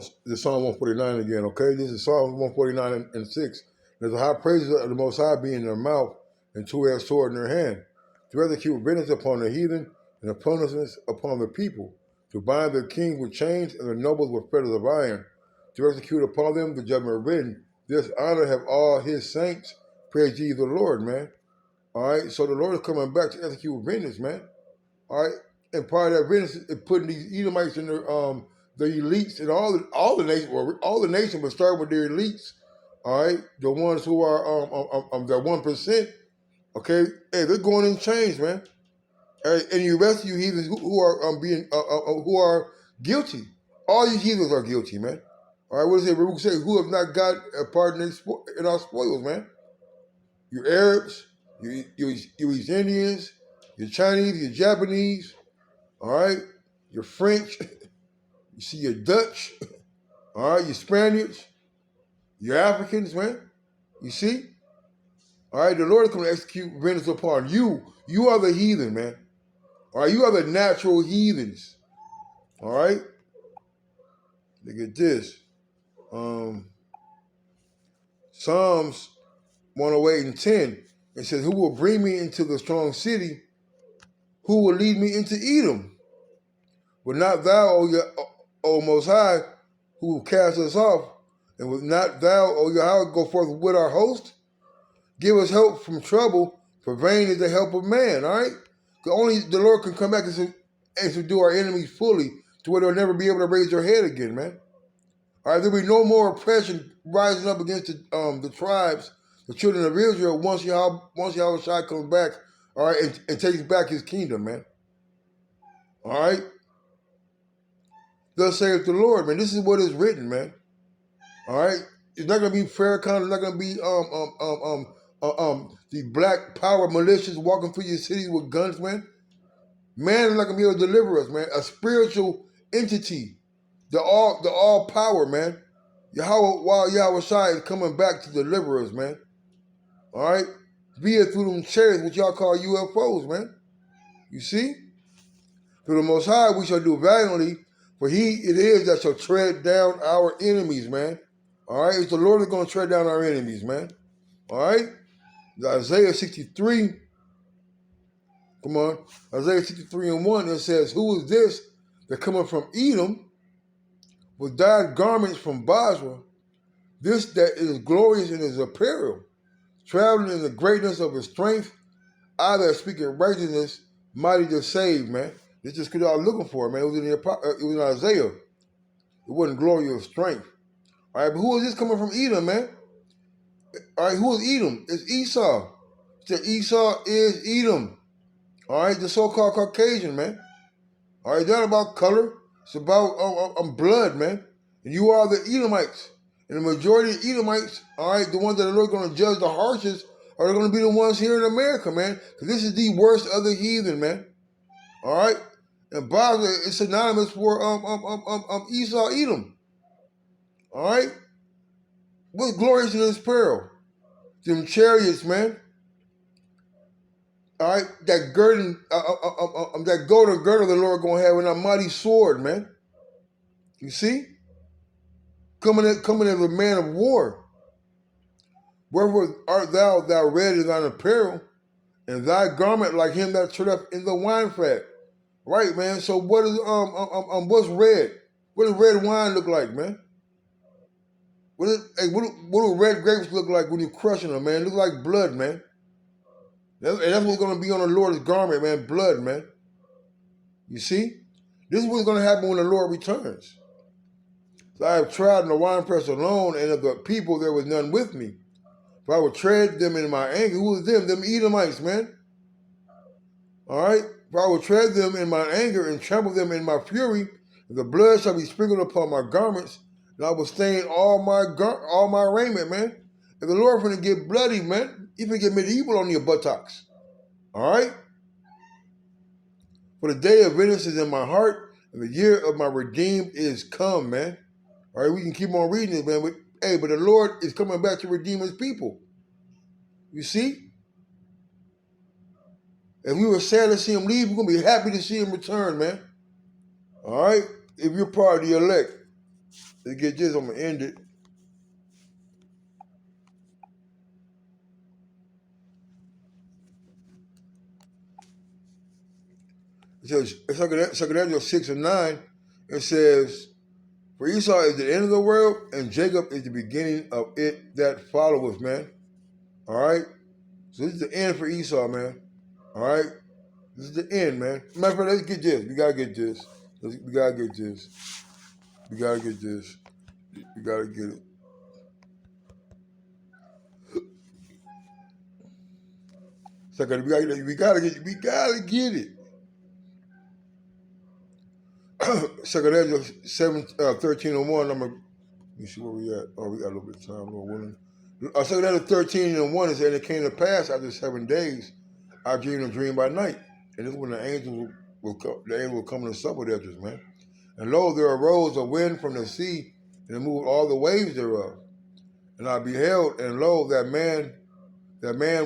this is Psalm 149 again, okay? This is Psalm 149 and 6. There's a high praises of the Most High being in their mouth and two-edged sword in their hand, to execute vengeance upon the heathen and the punishments upon the people, to bind the king with chains and the nobles with fetters of iron, to execute upon them the judgment written. This honor have all his saints. Praise ye the Lord, man. All right, so the Lord is coming back to execute vengeance, man. All right, and part of that vengeance is putting these Edomites in the elites and all the nations, well, all the nations, but start with their elites. All right, the ones who are the 1%. Okay, hey, they're going in chains, man. Hey, and the rest of you heathens who are being who are guilty. All you heathens are guilty, man. All right, what does it say? We say who have not got a part in our spoils, man. You Arabs, you East Indians, you Chinese, you Japanese. All right, you're French. You see, you're Dutch. All right, you Spaniards, you Africans, man. You see. All right, the Lord is going to execute vengeance upon you. You are the heathen, man. All right, you are the natural heathens. All right? Look at this. Psalms 108 and 10. It says, who will bring me into the strong city? Who will lead me into Edom? Will not thou, O Most High, who will cast us off? And will not thou, O Yahweh, go forth with our host? Give us help from trouble, for vain is the help of man, all right? Only the Lord can come back and subdue our enemies fully to where they'll never be able to raise their head again, man. All right, there'll be no more oppression rising up against the tribes, the children of Israel, once Yahawahshi comes back, all right, and takes back his kingdom, man. All right? Thus saith the Lord, man. This is what is written, man. All right? It's not going to be Farrakhan. It's not going to be the black power militias walking through your cities with guns, man. Man is not gonna be able to deliver us, man. A spiritual entity, the all power, man. Yahawahshi is coming back to deliver us, man. All right, via through them chariots, which y'all call UFOs, man. You see, through the Most High, we shall do valiantly, for He it is that shall tread down our enemies, man. All right, it's the Lord that's gonna tread down our enemies, man. All right, Isaiah 63. Come on. Isaiah 63 and 1, it says, who is this that cometh from Edom with dyed garments from Basra? This that is glorious in his apparel, traveling in the greatness of his strength, I that speak in righteousness, mighty to save, man. This is what I was looking for, man. It was in Isaiah. It wasn't glory of strength. All right, but who is this coming from Edom, man? All right, who is Edom? It's Esau. Esau is Edom. All right, the so-called Caucasian, man. All right, it's not about color. It's about blood, man. And you are the Edomites. And the majority of Edomites, all right, the ones that are going to judge the harshest are going to be the ones here in America, man. Because this is the worst of the heathen, man. All right? And Basra is synonymous for Esau, Edom. All right? What's glorious in his peril? Them chariots, man. All right, that that golden girdle the Lord gonna have in a mighty sword, man. You see, coming as a man of war. Wherefore art thou red in thine apparel, and thy garment like him that treadeth in the wine fat. Right, man. So what is what's red? What does red wine look like, man? What do red grapes look like when you're crushing them, man? It looks like blood, man. And that's what's going to be on the Lord's garment, man. Blood, man. You see? This is what's going to happen when the Lord returns. So I have tried in the winepress alone, and of the people there was none with me. For I would tread them in my anger. Who is them? Them Edomites, man. All right? For I will tread them in my anger and trample them in my fury. And the blood shall be sprinkled upon my garments, and I will stain all my raiment, man. And the Lord finna get bloody, man. He finna get medieval on your buttocks. All right? For the day of vengeance is in my heart, and the year of my redeemed is come, man. All right, we can keep on reading this, man. But the Lord is coming back to redeem his people. You see? If we were sad to see him leave, we're going to be happy to see him return, man. All right? If you're part of the elect. To get this, I'm gonna end it. It says, Second Ezra 6 and 9, it says, for Esau is the end of the world, and Jacob is the beginning of it that followeth, man. All right? So this is the end for Esau, man. All right? This is the end, man. Matter of fact, let's get this. We gotta get this. We gotta get this. We gotta get this. We gotta get it. Second, we gotta get it. Second Ezra 13 and 1. Let me see where we at. Oh, we got a little bit of time, Lord willing. Second Ezra 13 and 1 is, and it came to pass after 7 days, I dreamed a dream by night. And this is when the angel will come and sup with Ezra, man. And lo, there arose a wind from the sea, and it moved all the waves thereof. And I beheld, and lo, that man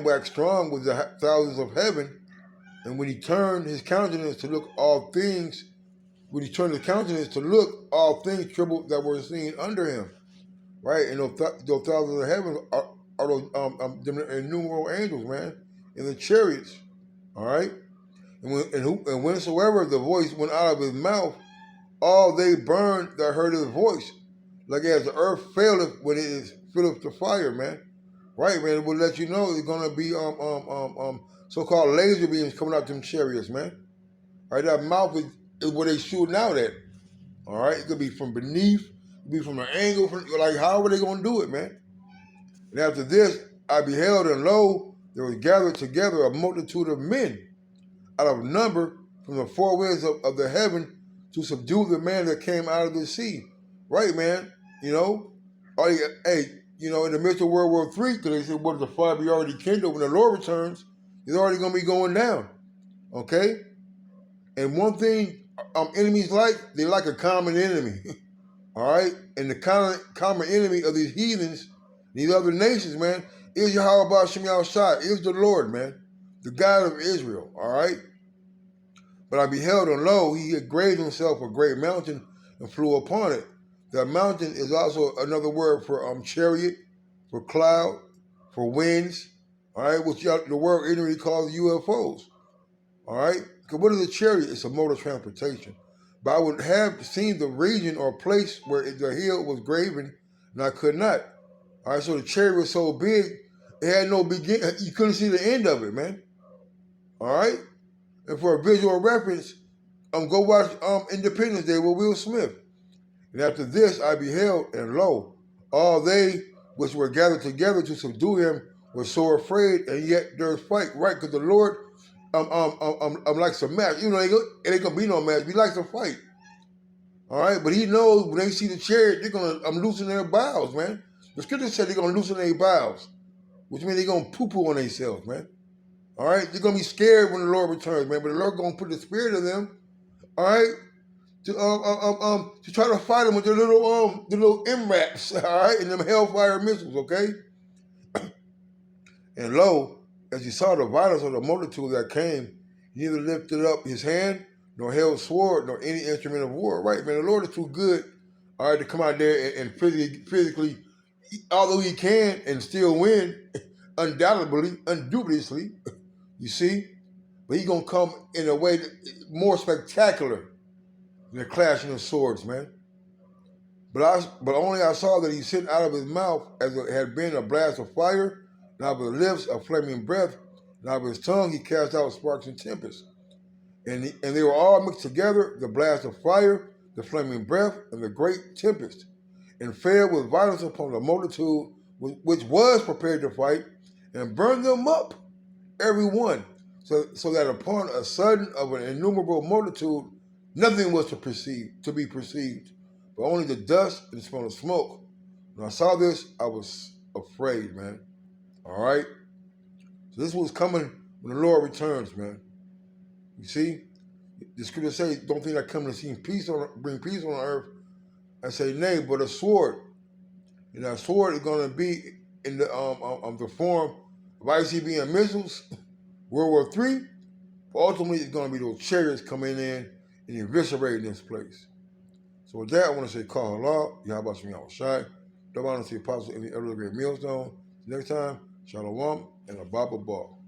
waxed strong with the thousands of heaven. And when he turned his countenance to look, all things trembled that were seen under him. Right? And those thousands of heaven are those innumerable angels, man, in the chariots. All right? And whensoever the voice went out of his mouth, all they burned that heard his voice, like as the earth faileth when it is filled to fire, man. Right, man. It will let you know it's gonna be so-called laser beams coming out them chariots, man. Right, that mouth is where they shooting out at. All right, it could be from beneath, it could be from an angle, like how are they gonna do it, man? And after this, I beheld, and lo, there was gathered together a multitude of men out of number from the four winds of the heaven to subdue the man that came out of the sea. Right, man. You know, hey, you know, in the midst of World War III, because they said, what if the fire be already kindled when the Lord returns? It's already going to be going down. Okay? And one thing enemies they like a common enemy. All right? And the common enemy of these heathens, these other nations, man, is Yahawahshi, is the Lord, man, the God of Israel. All right? But I beheld, and lo, he had grazed himself a great mountain and flew upon it. That mountain is also another word for chariot, for cloud, for winds, all right, which the world ignorantly calls UFOs, all right? Because what is a chariot? It's a mode of transportation. But I would have seen the region or place where the hill was graven, and I could not. All right, so the chariot was so big, it had no beginning. You couldn't see the end of it, man. All right? And for a visual reference, go watch Independence Day with Will Smith. And after this I beheld, and lo, all they which were gathered together to subdue him were sore afraid, and yet there's fight, right? Because the Lord likes to match. You know, it ain't gonna be no match. He likes to fight. All right, but he knows when they see the chariot, they're gonna loosen their bowels, man. The scripture said they're gonna loosen their bowels, which means they're gonna poo-poo on themselves, man. All right, they're gonna be scared when the Lord returns, man. But the Lord gonna put the spirit in them, all right, to try to fight them with the little MRAPs, all right, and them hellfire missiles, okay. And lo, as he saw the violence of the multitude that came, he neither lifted up his hand nor held sword nor any instrument of war. Right, man. The Lord is too good, all right, to come out there and physically, although he can and still win, undoubtedly, indubitously. You see? But he's going to come in a way more spectacular than the clashing of swords, man. But only I saw that he sent out of his mouth as it had been a blast of fire, and out of his lips a flaming breath, and out of his tongue he cast out sparks and tempests. And they were all mixed together, the blast of fire, the flaming breath, and the great tempest, and fell with violence upon the multitude which was prepared to fight, and burned them up, every one, so that upon a sudden of an innumerable multitude, nothing was to be perceived, but only the dust and the smell of smoke. When I saw this, I was afraid, man. All right? So this was coming when the Lord returns, man. You see? The scripture says, don't think I come to bring peace on earth. I say, nay, but a sword. And that sword is going to be in the form of ICBM missiles, World War III. But ultimately, it's going to be those chariots coming in and eviscerating this place. So with that, I want to say, call Allah, Yahawahshi, Yahawahshi. Don't want to see Apostle any other great millstone. Next time, Shalom and a Baba Ball.